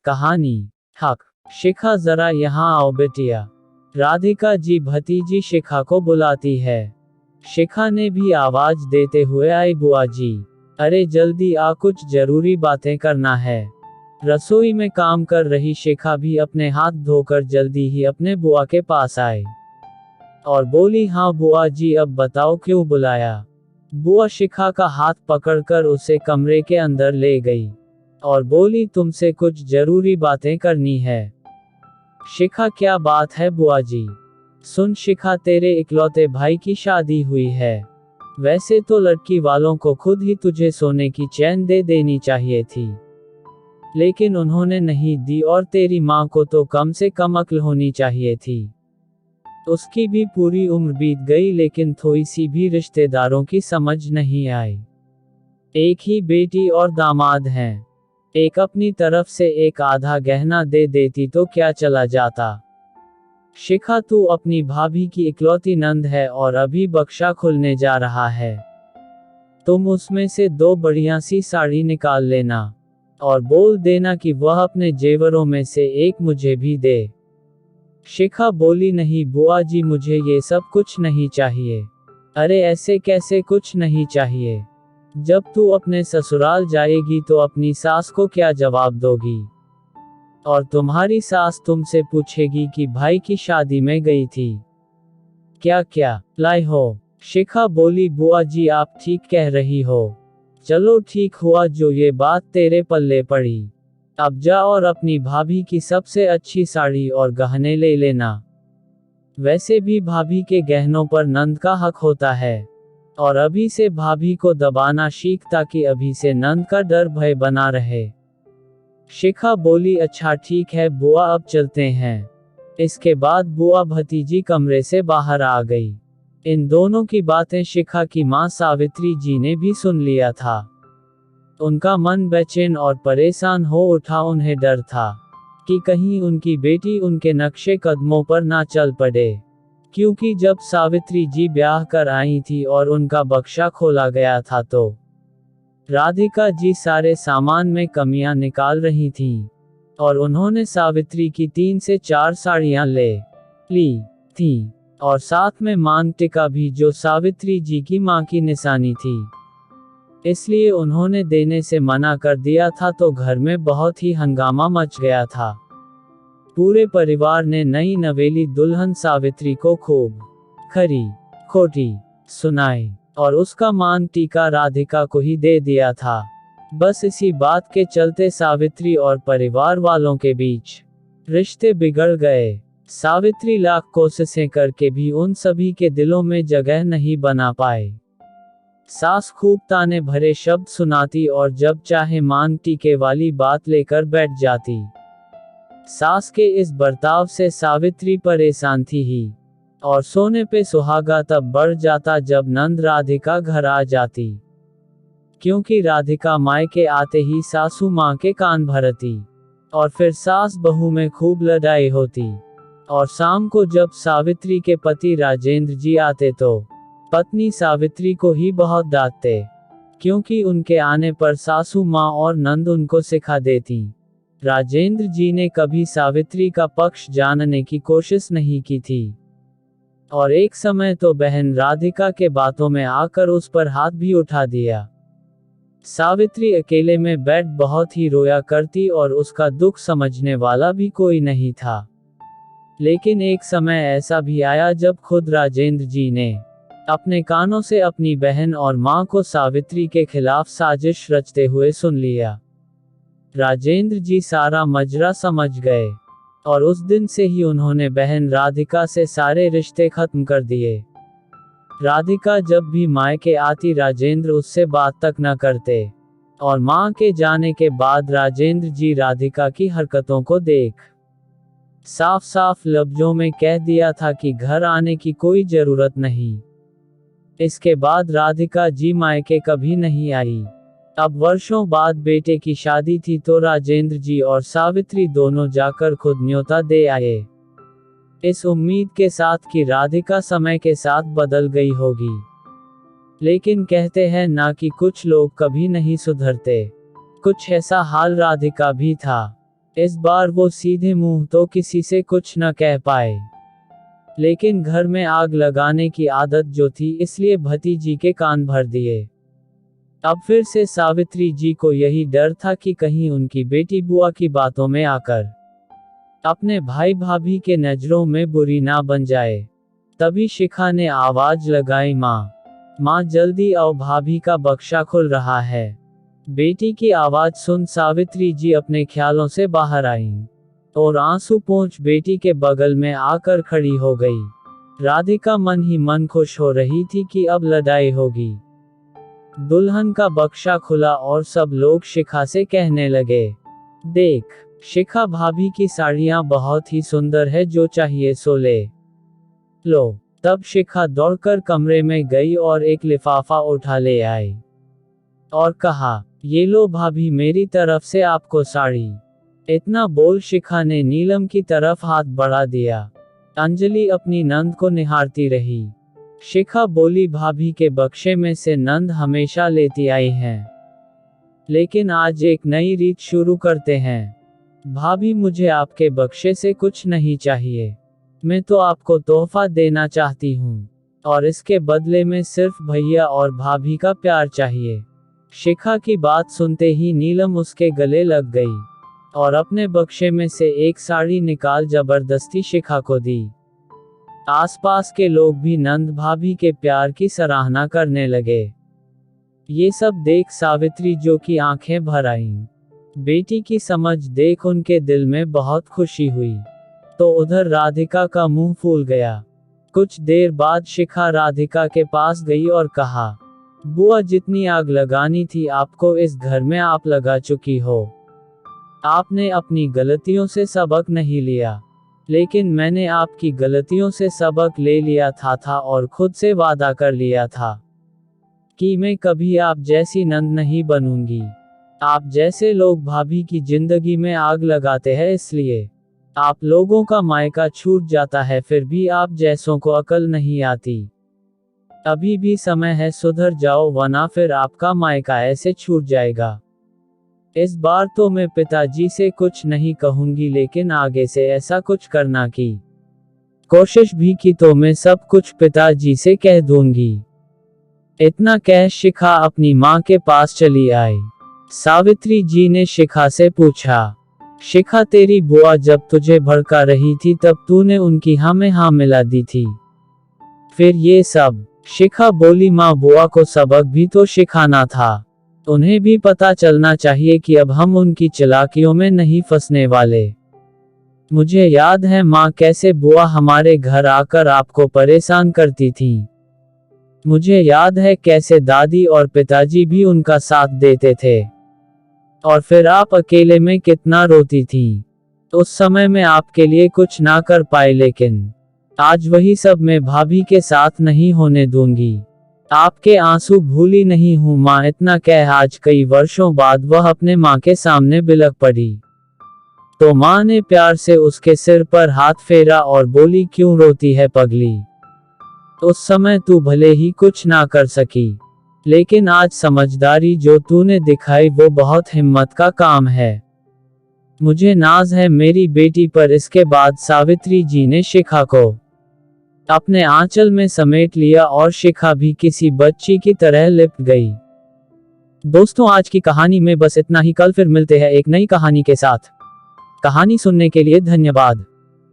कहानी। हक। शिखा जरा यहाँ आओ बेटिया। राधिका जी भतीजी शिखा को बुलाती है। शिखा ने भी आवाज देते हुए आई बुआ जी। अरे जल्दी आ, कुछ जरूरी बातें करना है। रसोई में काम कर रही शिखा भी अपने हाथ धोकर जल्दी ही अपने बुआ के पास आई और बोली, हाँ बुआ जी, अब बताओ क्यों बुलाया। बुआ शिखा का हाथ पकड़कर उसे कमरे के अंदर ले गई और बोली, तुमसे कुछ जरूरी बातें करनी है। शिखा, क्या बात है बुआ जी। सुन शिखा, तेरे इकलौते भाई की शादी हुई है। वैसे तो लड़की वालों को खुद ही तुझे सोने की चैन दे देनी चाहिए थी, लेकिन उन्होंने नहीं दी, और तेरी माँ को तो कम से कम अक्ल होनी चाहिए थी। उसकी भी पूरी उम्र बीत गई, लेकिन थोड़ी सी भी रिश्तेदारों की समझ नहीं आई। एक ही बेटी और दामाद हैं। एक अपनी तरफ से एक आधा गहना दे देती तो क्या चला जाता। शिखा, तू अपनी भाभी की इकलौती नंद है और अभी बख्शा खुलने जा रहा है। तुम उसमें से 2 बढ़िया सी साड़ी निकाल लेना और बोल देना कि वह अपने जेवरों में से एक मुझे भी दे। शिखा बोली, नहीं बुआ जी, मुझे ये सब कुछ नहीं चाहिए। अरे ऐसे कैसे कुछ नहीं चाहिए? जब तू अपने ससुराल जाएगी तो अपनी सास को क्या जवाब दोगी? और तुम्हारी सास तुमसे पूछेगी कि भाई की शादी में गई थी, क्या क्या लाई हो? शिखा बोली, बुआ जी आप ठीक कह रही हो। चलो ठीक हुआ जो ये बात तेरे पल्ले पड़ी। अब जा और अपनी भाभी की सबसे अच्छी साड़ी और गहने ले लेना। वैसे भी भाभी के गहनों पर नंद का हक होता है, और अभी से भाभी को दबाना सीख, ताकि अभी से नंद का डर भय बना रहे। शिखा बोली, अच्छा ठीक है बुआ, अब चलते हैं। इसके बाद बुआ भतीजी कमरे से बाहर आ गई। इन दोनों की बातें शिखा की मां सावित्री जी ने भी सुन लिया था। उनका मन बेचैन और परेशान हो उठा। उन्हें डर था कि कहीं उनकी बेटी उनके नक्शे कदमों पर ना चल पड़े, क्योंकि जब सावित्री जी ब्याह कर आई थी और उनका बक्सा खोला गया था तो राधिका जी सारे सामान में कमियां निकाल रही थीं, और उन्होंने सावित्री की 3 से 4 साड़ियां ले ली थीं, और साथ में मांग टिका भी, जो सावित्री जी की मां की निशानी थी। इसलिए उन्होंने देने से मना कर दिया था, तो घर में बहुत ही हंगामा मच गया था। पूरे परिवार ने नई नवेली दुल्हन सावित्री को खूब खरी खोटी सुनाई और उसका मांग टीका राधिका को ही दे दिया था। बस इसी बात के चलते सावित्री और परिवार वालों के बीच रिश्ते बिगड़ गए। सावित्री लाख कोशिशें करके भी उन सभी के दिलों में जगह नहीं बना पाए। सास खूब ताने भरे शब्द सुनाती और जब चाहे मांग टीके वाली बात लेकर बैठ जाती। सास के इस बर्ताव से सावित्री परेशान थी ही, और सोने पे सुहागा तब बढ़ जाता जब नंद राधिका घर आ जाती, क्योंकि राधिका मायके आते ही सासू माँ के कान भरती और फिर सास बहू में खूब लड़ाई होती। और शाम को जब सावित्री के पति राजेंद्र जी आते तो पत्नी सावित्री को ही बहुत डांटते, क्योंकि उनके आने पर सासू माँ और नंद उनको सिखा देती। राजेंद्र जी ने कभी सावित्री का पक्ष जानने की कोशिश नहीं की थी, और एक समय तो बहन राधिका के बातों में आकर उस पर हाथ भी उठा दिया। सावित्री अकेले में बैठ बहुत ही रोया करती और उसका दुख समझने वाला भी कोई नहीं था। लेकिन एक समय ऐसा भी आया जब खुद राजेंद्र जी ने अपने कानों से अपनी बहन और मां को सावित्री के खिलाफ साजिश रचते हुए सुन लिया। राजेंद्र जी सारा मजरा समझ गए, और उस दिन से ही उन्होंने बहन राधिका से सारे रिश्ते खत्म कर दिए। राधिका जब भी मायके आती राजेंद्र उससे बात तक न करते, और मां के जाने के बाद राजेंद्र जी राधिका की हरकतों को देख साफ साफ लफ्जों में कह दिया था कि घर आने की कोई जरूरत नहीं। इसके बाद राधिका जी मायके कभी नहीं आई। अब वर्षों बाद बेटे की शादी थी तो राजेंद्र जी और सावित्री दोनों जाकर खुद न्योता दे आए, इस उम्मीद के साथ कि राधिका समय के साथ बदल गई होगी। लेकिन कहते हैं ना कि कुछ लोग कभी नहीं सुधरते। कुछ ऐसा हाल राधिका भी था। इस बार वो सीधे मुंह तो किसी से कुछ न कह पाए, लेकिन घर में आग लगाने की आदत जो थी इसलिए भतीजी के कान भर दिए। अब फिर से सावित्री जी को यही डर था कि कहीं उनकी बेटी बुआ की बातों में आकर अपने भाई भाभी के नजरों में बुरी ना बन जाए। तभी शिखा ने आवाज लगाई, माँ जल्दी आओ, भाभी का बक्सा खुल रहा है। बेटी की आवाज सुन सावित्री जी अपने ख्यालों से बाहर आईं और आंसू पोंछ बेटी के बगल में आकर खड़ी हो गई। राधिका मन ही मन खुश हो रही थी कि अब लड़ाई होगी। दुल्हन का बक्सा खुला और सब लोग शिखा से कहने लगे, देख शिखा, भाभी की साड़ियाँ बहुत ही सुंदर है, जो चाहिए सो ले लो। तब शिखा दौड़कर कमरे में गई और एक लिफाफा उठा ले आई और कहा, ये लो भाभी, मेरी तरफ से आपको साड़ी। इतना बोल शिखा ने नीलम की तरफ हाथ बढ़ा दिया। अंजलि अपनी नंद को निहारती रही। शिखा बोली, भाभी के बक्से में से नंद हमेशा लेती आई हैं, लेकिन आज एक नई रीत शुरू करते हैं। भाभी, मुझे आपके बक्से से कुछ नहीं चाहिए, मैं तो आपको तोहफा देना चाहती हूँ, और इसके बदले में सिर्फ भैया और भाभी का प्यार चाहिए। शिखा की बात सुनते ही नीलम उसके गले लग गई और अपने बक्से में से एक साड़ी निकाल जबरदस्ती शिखा को दी। आसपास के लोग भी नंद भाभी के प्यार की सराहना करने लगे। ये सब देख सावित्री जो की आंखें भर आईं। बेटी की समझ देख उनके दिल में बहुत खुशी हुई। तो उधर राधिका का मुंह फूल गया। कुछ देर बाद शिखा राधिका के पास गई और कहा, बुआ, जितनी आग लगानी थी आपको इस घर में आप लगा चुकी हो। आपने अपनी गलतियों से सबक नहीं लिया, लेकिन मैंने आपकी गलतियों से सबक ले लिया था और खुद से वादा कर लिया था कि मैं कभी आप जैसी नंद नहीं बनूंगी। आप जैसे लोग भाभी की जिंदगी में आग लगाते हैं, इसलिए आप लोगों का मायका छूट जाता है, फिर भी आप जैसों को अकल नहीं आती। अभी भी समय है, सुधर जाओ, वरना फिर आपका मायका ऐसे छूट जाएगा। इस बार तो मैं पिताजी से कुछ नहीं कहूंगी, लेकिन आगे से ऐसा कुछ करना की कोशिश भी की तो मैं सब कुछ पिताजी से कह दूंगी। इतना कह शिखा अपनी माँ के पास चली आई। सावित्री जी ने शिखा से पूछा, शिखा, तेरी बुआ जब तुझे भड़का रही थी तब तूने उनकी हाँ में हाँ मिला दी थी, फिर ये सब? शिखा बोली, माँ, बुआ को सबक भी तो सिखाना था। उन्हें भी पता चलना चाहिए कि अब हम उनकी चालाकियों में नहीं फंसने वाले। मुझे याद है माँ, कैसे बुआ हमारे घर आकर आपको परेशान करती थी। मुझे याद है कैसे दादी और पिताजी भी उनका साथ देते थे, और फिर आप अकेले में कितना रोती थी। उस समय मैं आपके लिए कुछ ना कर पाई, लेकिन आज वही सब मैं भाभी के साथ नहीं होने दूंगी। आपके आंसू भूली नहीं हूँ माँ। इतना कह आज कई वर्षों बाद वह अपने माँ के सामने बिलख पड़ी। तो माँ ने प्यार से उसके सिर पर हाथ फेरा और बोली, क्यों रोती है पगली? उस समय तू भले ही कुछ ना कर सकी, लेकिन आज समझदारी जो तूने दिखाई वो बहुत हिम्मत का काम है। मुझे नाज है मेरी बेटी पर। इसके बाद सावित्री जी ने शिखा को अपने आंचल में समेट लिया और शिखा भी किसी बच्ची की तरह लिपट गई। दोस्तों, आज की कहानी में बस इतना ही। कल फिर मिलते हैं एक नई कहानी के साथ। कहानी सुनने के लिए धन्यवाद।